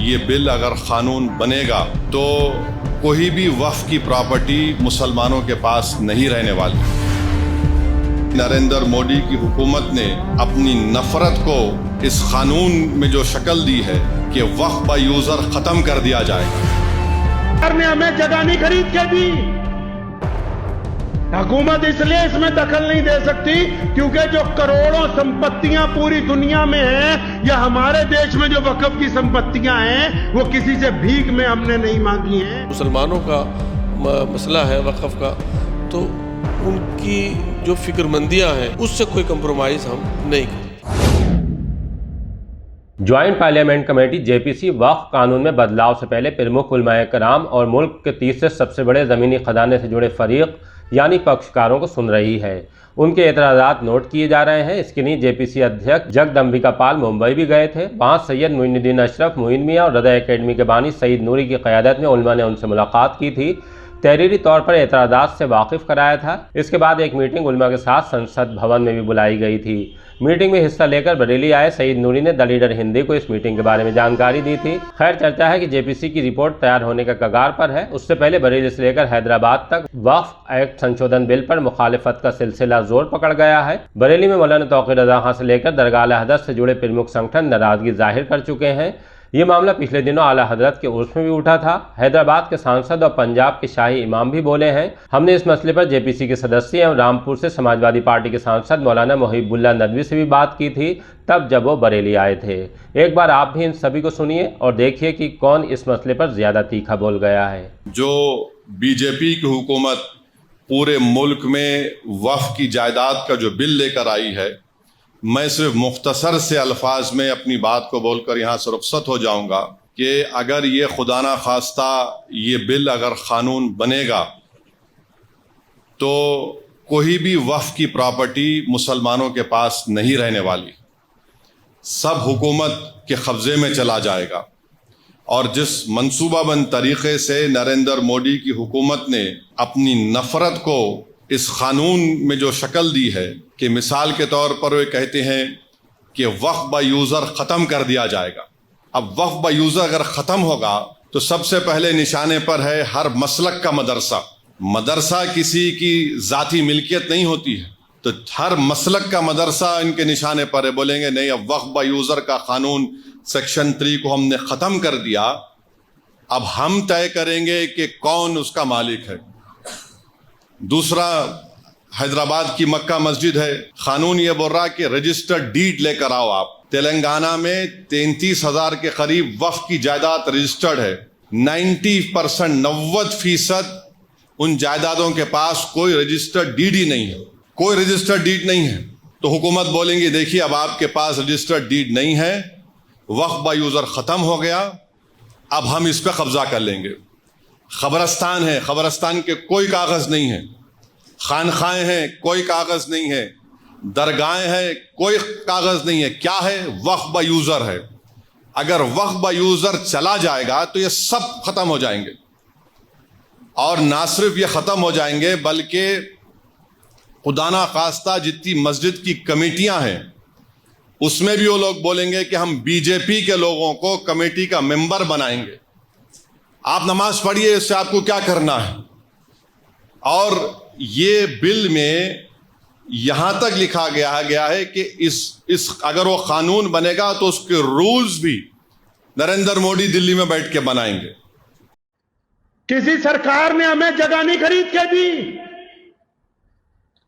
یہ بل اگر قانون بنے گا تو کوئی بھی وقف کی پراپرٹی مسلمانوں کے پاس نہیں رہنے والی۔ نریندر مودی کی حکومت نے اپنی نفرت کو اس قانون میں جو شکل دی ہے کہ وقف با یوزر ختم کر دیا جائے گا۔ نے ہمیں جگہ نہیں خرید کے دی، حکومت اس لیے اس میں دخل نہیں دے سکتی کیونکہ جو کروڑوں سمپتیاں پوری دنیا میں ہیں یا ہمارے دیش میں جو وقف کی سمپتیاں ہیں وہ کسی سے بھیک میں ہم نے نہیں مانگی ہیں۔ مسلمانوں کا مسئلہ ہے وقف کا، تو ان کی جو فکر مندیاں ہیں اس سے کوئی کمپرومائز ہم نہیں کرتے۔ جوائنٹ پارلیمنٹ کمیٹی جے پی سی وقف قانون میں بدلاؤ سے پہلے پرمکھ علماء کرام اور ملک کے تیسرے سب سے بڑے زمینی خزانے سے جڑے فریق یعنی پکشکاروں کو سن رہی ہے۔ ان کے اعتراضات نوٹ کیے جا رہے ہیں۔ اس کے لیے جے پی سی ادھیکش جگدمبکا پال ممبئی بھی گئے تھے۔ وہاں سید معین الدین اشرف، معین میاں اور رضا اکیڈمی کے بانی سعید نوری کی قیادت میں علماء نے ان سے ملاقات کی تھی، تحریری طور پر اعتراضات سے واقف کرایا تھا۔ اس کے بعد ایک میٹنگ علماء کے ساتھ سنسد بھون میں بھی بلائی گئی تھی۔ میٹنگ میں حصہ لے کر بریلی آئے سعید نوری نے دی لیڈر ہندی کو اس میٹنگ کے بارے میں جانکاری دی تھی۔ خیر، چرچا ہے کہ جے پی سی کی رپورٹ تیار ہونے کا کگار پر ہے۔ اس سے پہلے بریلی سے لے کر حیدرآباد تک وقف ایکٹ سنشودھن بل پر مخالفت کا سلسلہ زور پکڑ گیا ہے۔ بریلی میں مولانا توقیر رضا خان سے لے کر درگاہ اعلیٰ حضرت سے جڑے پرمکھ سنگٹھن ناراضگی ظاہر کر چکے ہیں۔ یہ معاملہ پچھلے دنوں اعلیٰ حضرت کے عرس میں بھی اٹھا تھا۔ حیدرآباد کے سانسد اور پنجاب کے شاہی امام بھی بولے ہیں۔ ہم نے اس مسئلے پر جے پی سی کے سدسیہ اور رامپور سے سماجوادی پارٹی کے سانسد مولانا محب اللہ ندوی سے بھی بات کی تھی، تب جب وہ بریلی آئے تھے۔ ایک بار آپ بھی ان سبھی کو سنیے اور دیکھیے کہ کون اس مسئلے پر زیادہ تیکھا بول گیا ہے۔ جو بی جے پی کی حکومت پورے ملک میں وقف کی جائیداد کا جو بل لے کر آئی ہے، میں صرف مختصر سے الفاظ میں اپنی بات کو بول کر یہاں سے رخصت ہو جاؤں گا کہ اگر یہ خدا نہ خواستہ یہ بل اگر قانون بنے گا تو کوئی بھی وقف کی پراپرٹی مسلمانوں کے پاس نہیں رہنے والی، سب حکومت کے قبضے میں چلا جائے گا۔ اور جس منصوبہ بند طریقے سے نریندر مودی کی حکومت نے اپنی نفرت کو اس قانون میں جو شکل دی ہے کہ مثال کے طور پر وہ کہتے ہیں کہ وقف با یوزر ختم کر دیا جائے گا۔ اب وقف با یوزر اگر ختم ہوگا تو سب سے پہلے نشانے پر ہے ہر مسلک کا مدرسہ۔ مدرسہ کسی کی ذاتی ملکیت نہیں ہوتی ہے، تو ہر مسلک کا مدرسہ ان کے نشانے پر ہے۔ بولیں گے نہیں، اب وقف با یوزر کا قانون سیکشن 3 کو ہم نے ختم کر دیا، اب ہم طے کریں گے کہ کون اس کا مالک ہے۔ دوسرا، حیدرآباد کی مکہ مسجد ہے، قانون یہ بول رہا کہ رجسٹرڈ ڈیڈ لے کر آؤ آپ۔ تلنگانہ میں 33,000 کے قریب وقف کی جائیداد رجسٹرڈ ہے۔ 90% ان جائیدادوں کے پاس کوئی رجسٹرڈ ڈیڈ ہی نہیں ہے، کوئی رجسٹرڈ ڈیڈ نہیں ہے۔ تو حکومت بولیں گی دیکھیے اب آپ کے پاس رجسٹرڈ ڈیڈ نہیں ہے، وقف با یوزر ختم ہو گیا، اب ہم اس پہ قبضہ کر لیں گے۔ قبرستان ہے، قبرستان کے کوئی کاغذ نہیں ہے، خانقاہیں ہیں، کوئی کاغذ نہیں ہے، درگاہیں ہیں، کوئی کاغذ نہیں ہے، کیا ہے؟ وقف با یوزر ہے۔ اگر وقف با یوزر چلا جائے گا تو یہ سب ختم ہو جائیں گے، اور نہ صرف یہ ختم ہو جائیں گے بلکہ خدا نہ خواستہ جتنی مسجد کی کمیٹیاں ہیں اس میں بھی وہ لوگ بولیں گے کہ ہم بی جے پی کے لوگوں کو کمیٹی کا ممبر بنائیں گے۔ آپ نماز پڑھیے، اس سے آپ کو کیا کرنا ہے؟ اور یہ بل میں یہاں تک لکھا گیا ہے کہ اس اگر وہ قانون بنے گا تو اس کے رولز بھی نریندر مودی دلی میں بیٹھ کے بنائیں گے۔ کسی سرکار نے ہمیں جگہ نہیں خرید کے دی،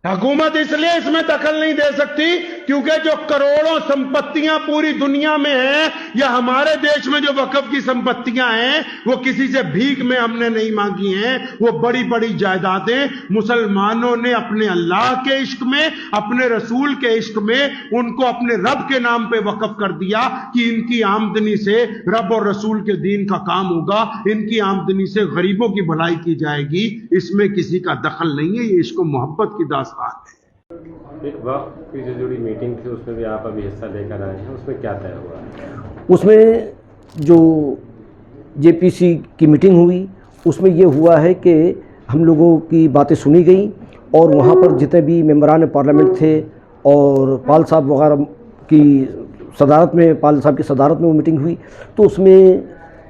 حکومت اس لیے اس میں دخل نہیں دے سکتی کیونکہ جو کروڑوں سمپتیاں پوری دنیا میں ہیں یا ہمارے دیش میں جو وقف کی سمپتیاں ہیں وہ کسی سے بھیک میں ہم نے نہیں مانگی ہیں، وہ بڑی بڑی جائیدادیں مسلمانوں نے اپنے اللہ کے عشق میں، اپنے رسول کے عشق میں ان کو اپنے رب کے نام پہ وقف کر دیا کہ ان کی آمدنی سے رب اور رسول کے دین کا کام ہوگا، ان کی آمدنی سے غریبوں کی بھلائی کی جائے گی۔ اس میں کسی کا دخل نہیں ہے، یہ عشق و محبت کی داستان۔ ایک وقت کی جو جڑی میٹنگ تھی اس میں بھی آپ ابھی حصہ لے کر آئے ہیں، اس میں کیا طے ہوا؟ اس میں جو جے پی سی کی میٹنگ ہوئی اس میں یہ ہوا ہے کہ ہم لوگوں کی باتیں سنی گئیں، اور وہاں پر جتنے بھی ممبران پارلیمنٹ تھے اور پال صاحب وغیرہ کی صدارت میں، پال صاحب کی صدارت میں وہ میٹنگ ہوئی، تو اس میں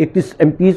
31 MPs,